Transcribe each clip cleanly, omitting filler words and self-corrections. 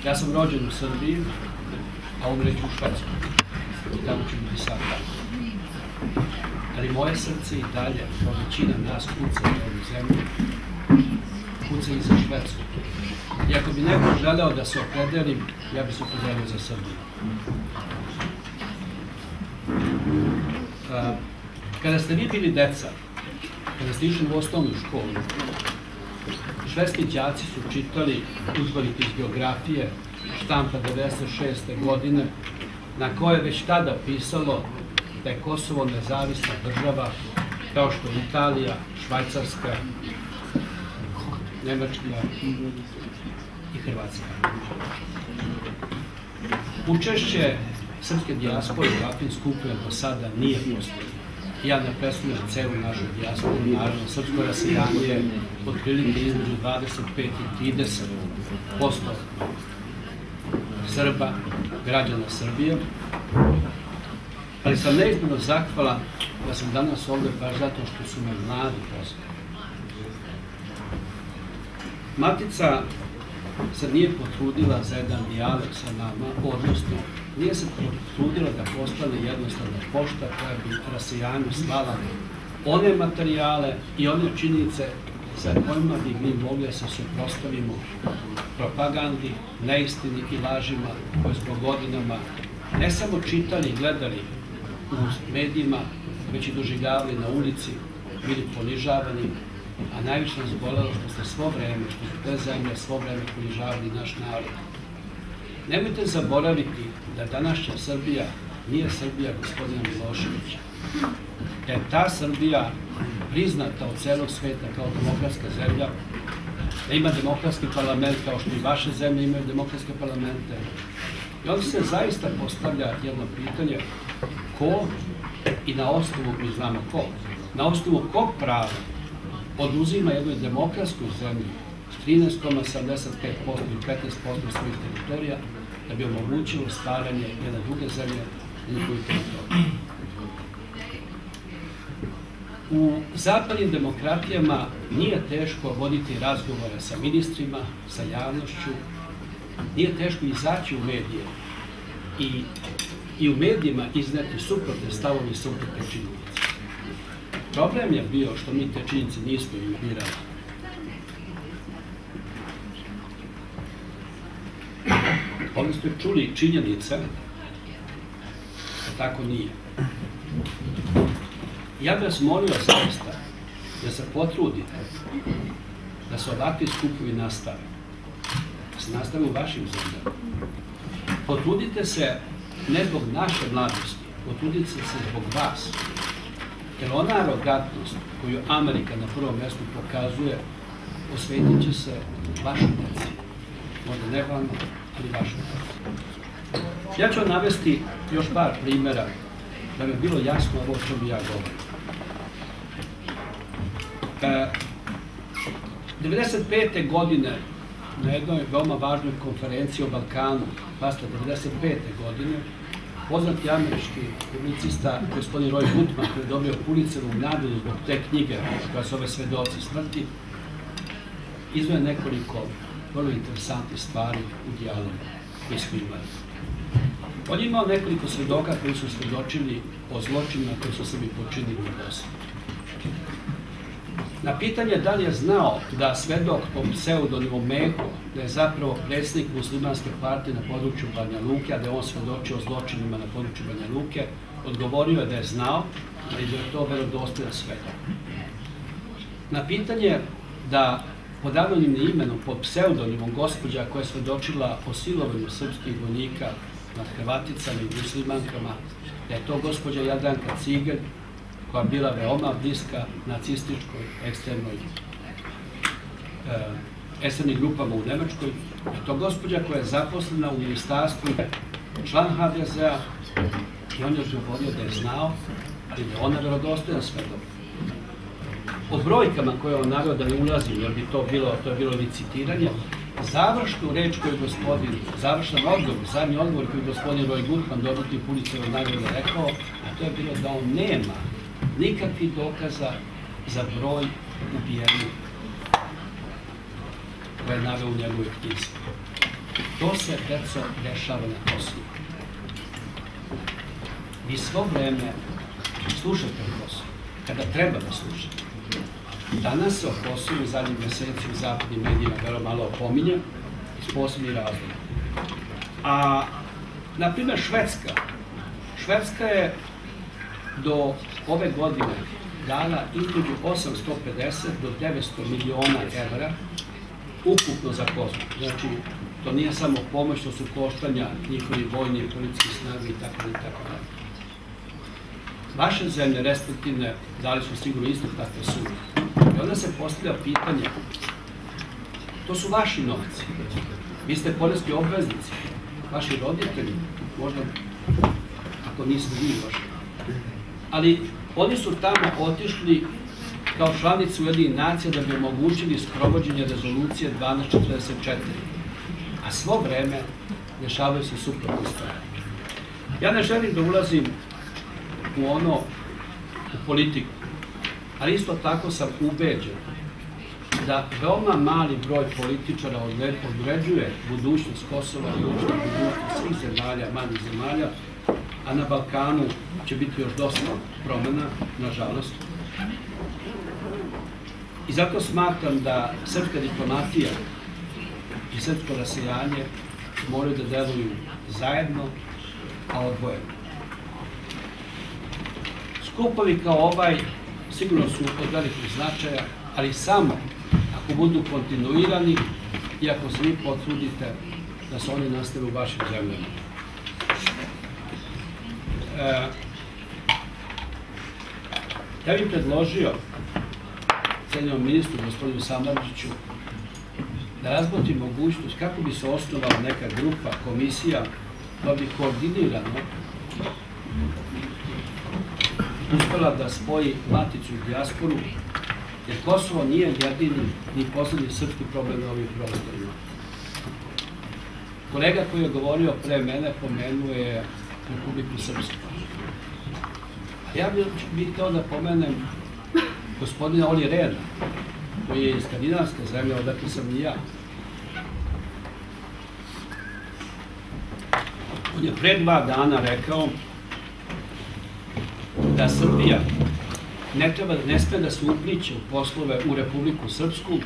Ja sam rođen u Srbiji, a umreću u Švedskoj. I tamo ću biti sad tako. Ali moje srce i dalje, kao većina nas, kuca u ovu zemlju, kuca i za Švedsku. I ako bi neko želeo da se opredelim, ja bi se opredelio za Srbiju. Kada ste vi bili deca, kada ste išli u osnovnu školu, švedski đaci su čitali udžbenik iz geografije štampa 96. godine, na koje već tada pisalo da je Kosovo nezavisna država, kao što je Italija, Švajcarska, Nemačka i Hrvatska. Učešće srpske dijaspore u ovakvim skupovima do sada nije postojalo. Ja ne predstavljam celu našu dijasporu, naravno, srpsko rasejanje je otprilike između 25 i 30% Srba, građana Srbije, ali sam neizmjerno zahvalan da sam danas ovdje baš zato što su me mladi pozvali. Matica se nije potrudila za jedan dijalog sa nama, odnosno nije se potrudila da postane jednostavna pošta koja bi rasejanju slala one materijale i one činjenice za kojima bi mi mogli da se suprotstavimo propagandi, neistini i lažima koje smo godinama ne samo čitali i gledali u medijima, već i doživljavali na ulici, bili ponižavani, a najviše nas bolelo što ste svo vreme, što su te zemlje svo vreme ponižavali naš narod. Nemojte zaboraviti da današnja Srbija nije Srbija gospodina Miloševića. Da je ta Srbija priznata od celog sveta kao demokratska zemlja, da ima demokratski parlament kao što i vaše zemlje imaju demokratske parlamente. I onda se zaista postavlja jedno pitanje ko i na osnovu, mi znamo ko, na osnovu kog prava oduzima jednoj demokratskoj zemlji 13,75% i 15% svojih teritorija da bi omogućilo stvaranje jedne druge zemlje na njihovoj teritoriji. U zapadnim demokratijama nije teško voditi razgovore sa ministrima, sa javnošću, nije teško izaći u medije i u medijima izneti suprotne stavove i suprotne činjenice. Problem je bio što mi te činjenice nismo ignorirali. Ovdje ste čuli činjenice, da tako nije. Ja bih vas molio zaista da se potrudite da se ovakvi skupovi nastave, da se nastave u vašim zemljama. Potrudite se ne zbog naše mladosti, potrudite se zbog vas. Jer ona arogantnost koju Amerika na prvom mjestu pokazuje, osvetit će se vašoj deci. Možda ne vama, ali vašoj deci. Ja ću vam navesti još par primjera da mi je bilo jasno ovo o čemu ja govorim. 1995. godine na jednoj veoma važnoj konferenciji o Balkanu, pasta 1995. godine, poznati američki publicista gospodin Roy Goodman, koji je dobio Pulitzerovu nagradu zbog te knjige koja se zove Svedoci smrti, izdvaja nekoliko vrlo interesantnih stvari u dijalogu koji smo imali. On je imao nekoliko svedoka koji su svedočili o zločinima koji su sebi počinili u Bosni. Na pitanje da li je znao da svedok po pseudonimu Meho, da je zapravo predsjednik muslimanske partije na području Banja Luke, a da je on svedočio o zločinima na području Banja Luke, odgovorio je da je znao i da je to verodostojan svedok. Na pitanje da pod anonimnim imenom, pod pseudonimom gospođa koja je svedočila o silovanju srpskih vojnika nad Hrvaticama i muslimankama, da je to gospođa Jadranka Ciger, koja je bila veoma bliska nacističkoj ekstremnim grupama u Nemačkoj. Je to gospođa koja je zaposlena u ministarstvu, član HDZ-a, i on je govorio da je znao, ali da je ona verodostojan svedok. O brojkama koje on naveo da ne ulazim, jer bi to je bilo licitiranje, završnu reč koju gospodin, završan odgovor, zadnji odgovor koji gospodin Roy Goodman dobiti Pulitzerovu nagradu rekao, a to je bilo da on nema nikakvih dokaza za broj ubijenih. koje je naveo u njegovoj knjizi. To se, deco, dešava na Kosovu. Vi svo vreme slušate o Kosovu, kada treba da slušate. Danas se o Kosovu zadnjih meseci u zapadnim medijima vrlo malo opominja iz posebnih razloga. A, na primjer, Švedska je do ove godine dala između 850 do 900 miliona evra ukupno za Kosovo. Znači, to nije samo pomoć, to su koštanja njihovih vojnih i policijskih snaga i tako dalje. Vaše zemlje, respektivne, dali su sigurno isto takve sume. I onda se postavlja pitanje, to su vaši novci, vi ste poreski obveznici, vaši roditelji, možda ako niste vi baš. Ali oni su tamo otišli kao članici Ujedinjenih nacija da bi omogućili sprovođenje rezolucije 1244. A svo vreme dešavaju se suprotne stvari. Ja ne želim da ulazim u politiku, ali isto tako sam ubeđen da veoma mali broj političara određuje budućnost Kosova i uopšte budućnost svih zemalja, manjih zemalja, a na Balkanu će biti još dosta promena, nažalost. I zato smatram da srpska diplomatija i srpsko rasejanje moraju da deluju zajedno, a odvojeno. Skupovi kao ovaj sigurno su od velikog značaja, ali samo ako budu kontinuirani i ako se vi potrudite da se oni nastave u vašim zemljama. Ja bih predložio cenjenom ministru, gospodinu Samardžiću, da razmotri mogućnost kako bi se osnovala neka grupa, komisija, koja bi koordinirano uspela da spoji maticu i dijasporu, jer Kosovo nije jedini ni poslednji srpski problem na ovim prostorima. Kolega koji je govorio pre mene pomenuo je Republiku Srpsku. A ja bih hteo da pomenem gospodina Olli Rehna, koji je iz skandinavske zemlje, odakle sam i ja. On je pre 2 dana rekao da Srbija ne sme da se upliće u poslove u Republiku Srpsku,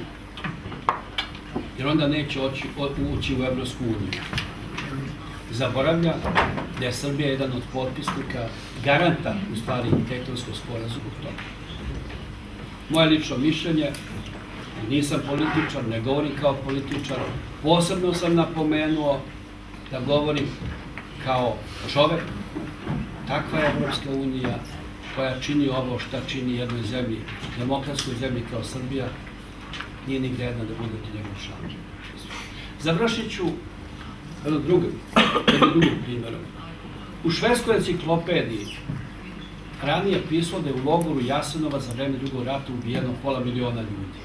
jer onda neće ući u Evropsku uniju. Zaboravlja da je Srbija jedan od potpisnika, garanta, u stvari, Dejtonskog sporazuma u tome. Moje lično mišljenje, nisam političar, ne govorim kao političar, posebno sam napomenuo da govorim kao čovek. Takva je Evropska unija koja čini ovo šta čini jednoj zemlji, demokratskoj zemlji kao Srbija, nije ni vredna da budete njegov član. Završit ću jednim drugim primjerom. U švedskoj enciklopediji ranije pisalo da je u logoru Jasenova za vreme Drugog rata ubijeno 500 miliona ljudi.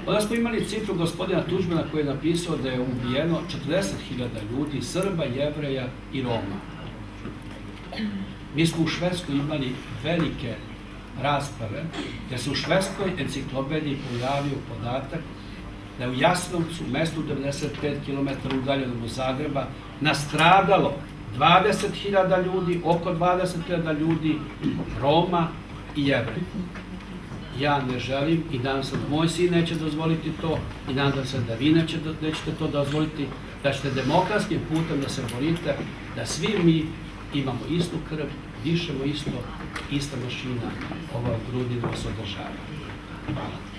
Onda smo imali cifru gospodina Tuđmana koji je napisao da je ubijeno 40.000 ljudi, Srba, Jevreja i Roma. Mi smo u Švedskoj imali velike rasprave, jer se u švedskoj enciklopediji pojavio podatak da je u Jasenovcu, mestu 95 km udaljenom od Zagreba, nastradalo 20.000 ljudi, oko 20.000 ljudi, Roma i Jevreja. Ja ne želim i nadam se da moj sin neće dozvoliti to i nadam se da vi nećete to dozvoliti, da ćete demokratskim putem da se borite, da svi mi imamo istu krv, dišemo isto, ista mašina, ova grudi nas održava. Hvala.